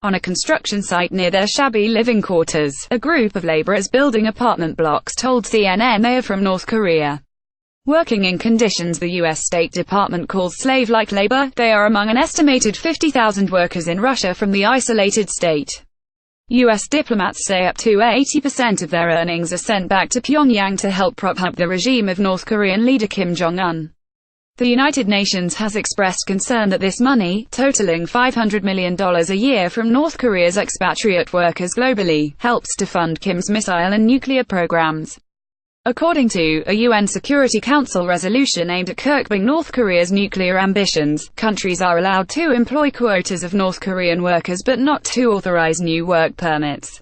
On a construction site near their shabby living quarters, a group of laborers building apartment blocks told CNN they are from North Korea. Working in conditions the U.S. State Department calls slave-like labor, they are among an estimated 50,000 workers in Russia from the isolated state. U.S. diplomats say up to 80% of their earnings are sent back to Pyongyang to help prop up the regime of North Korean leader Kim Jong-un. The United Nations has expressed concern that this money, totaling $500 million a year from North Korea's expatriate workers globally, helps to fund Kim's missile and nuclear programs. According to a UN Security Council resolution aimed at curbing North Korea's nuclear ambitions, countries are allowed to employ quotas of North Korean workers but not to authorize new work permits.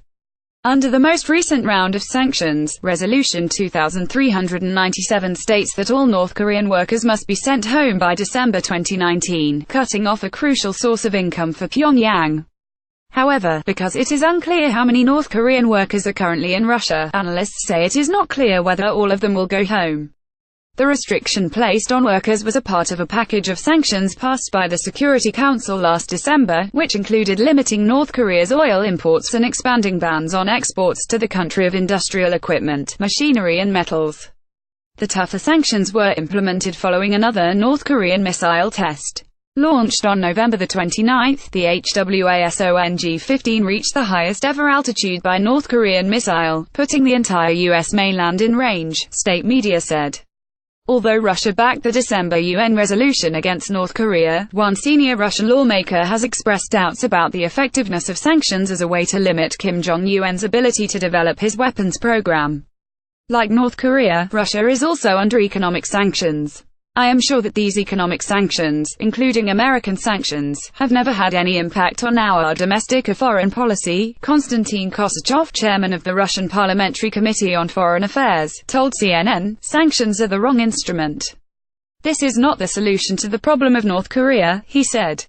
Under the most recent round of sanctions, Resolution 2397 states that all North Korean workers must be sent home by December 2019, cutting off a crucial source of income for Pyongyang. However, because it is unclear how many North Korean workers are currently in Russia, analysts say it is not clear whether all of them will go home. The restriction placed on workers was a part of a package of sanctions passed by the Security Council last December, which included limiting North Korea's oil imports and expanding bans on exports to the country of industrial equipment, machinery and metals. The tougher sanctions were implemented following another North Korean missile test. Launched on November 29, the HWASONG-15 reached the highest ever altitude by North Korean missile, putting the entire U.S. mainland in range, state media said. Although Russia backed the December UN resolution against North Korea, one senior Russian lawmaker has expressed doubts about the effectiveness of sanctions as a way to limit Kim Jong-un's ability to develop his weapons program. Like North Korea, Russia is also under economic sanctions. I am sure that these economic sanctions, including American sanctions, have never had any impact on our domestic or foreign policy, Konstantin Kosachev, chairman of the Russian Parliamentary Committee on Foreign Affairs, told CNN, sanctions are the wrong instrument. This is not the solution to the problem of North Korea, he said.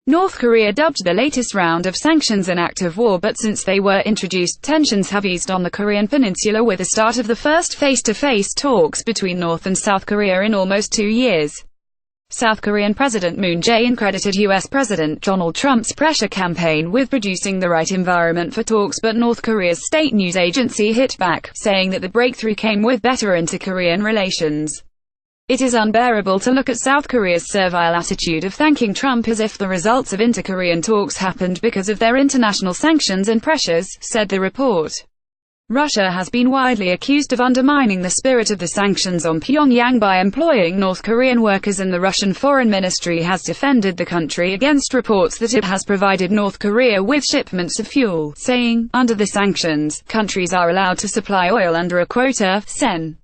North Korea dubbed the latest round of sanctions an act of war, but since they were introduced, tensions have eased on the Korean peninsula with the start of the first face-to-face talks between North and South Korea in almost 2 years. South Korean President Moon Jae-in credited U.S. President Donald Trump's pressure campaign with producing the right environment for talks, but North Korea's state news agency hit back, saying that the breakthrough came with better inter-Korean relations. It is unbearable to look at South Korea's servile attitude of thanking Trump as if the results of inter-Korean talks happened because of their international sanctions and pressures, said the report. Russia has been widely accused of undermining the spirit of the sanctions on Pyongyang by employing North Korean workers, and the Russian Foreign Ministry has defended the country against reports that it has provided North Korea with shipments of fuel, saying, under the sanctions, countries are allowed to supply oil under a quota, Sen.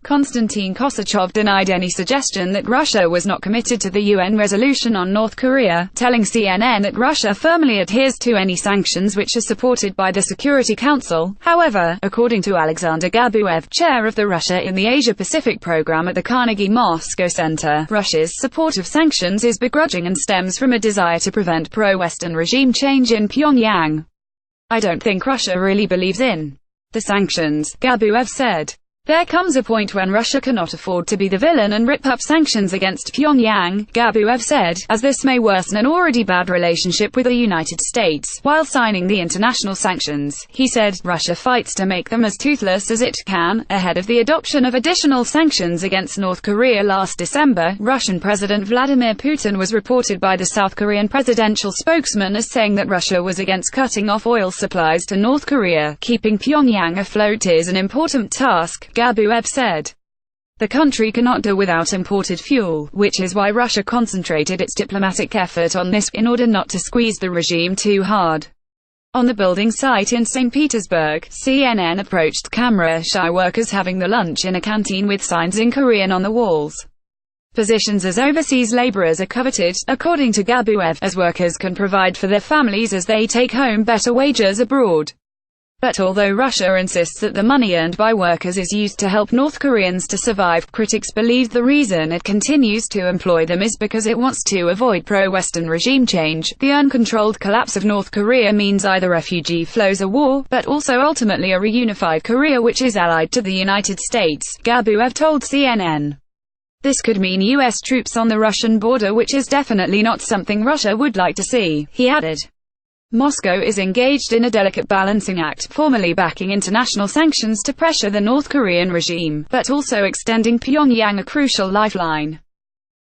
Konstantin Kosachev denied any suggestion that Russia was not committed to the UN resolution on North Korea, telling CNN that Russia firmly adheres to any sanctions which are supported by the Security Council. However, according to Alexander Gabuev, chair of the Russia in the Asia-Pacific program at the Carnegie Moscow Center, Russia's support of sanctions is begrudging and stems from a desire to prevent pro-Western regime change in Pyongyang. I don't think Russia really believes in the sanctions, Gabuev said. There comes a point when Russia cannot afford to be the villain and rip up sanctions against Pyongyang, Gabuev said, as this may worsen an already bad relationship with the United States. While signing the international sanctions, he said, Russia fights to make them as toothless as it can. Ahead of the adoption of additional sanctions against North Korea last December, Russian President Vladimir Putin was reported by the South Korean presidential spokesman as saying that Russia was against cutting off oil supplies to North Korea. Keeping Pyongyang afloat is an important task, Gabuev said. The country cannot do without imported fuel, which is why Russia concentrated its diplomatic effort on this, in order not to squeeze the regime too hard. On the building site in St. Petersburg, CNN approached camera-shy workers having the lunch in a canteen with signs in Korean on the walls. Positions as overseas laborers are coveted, according to Gabuev, as workers can provide for their families as they take home better wages abroad. But although Russia insists that the money earned by workers is used to help North Koreans to survive, critics believe the reason it continues to employ them is because it wants to avoid pro-Western regime change. The uncontrolled collapse of North Korea means either refugee flows or war, but also ultimately a reunified Korea which is allied to the United States, Gabuev told CNN. This could mean U.S. troops on the Russian border, which is definitely not something Russia would like to see, he added. Moscow is engaged in a delicate balancing act, formally backing international sanctions to pressure the North Korean regime, but also extending Pyongyang a crucial lifeline.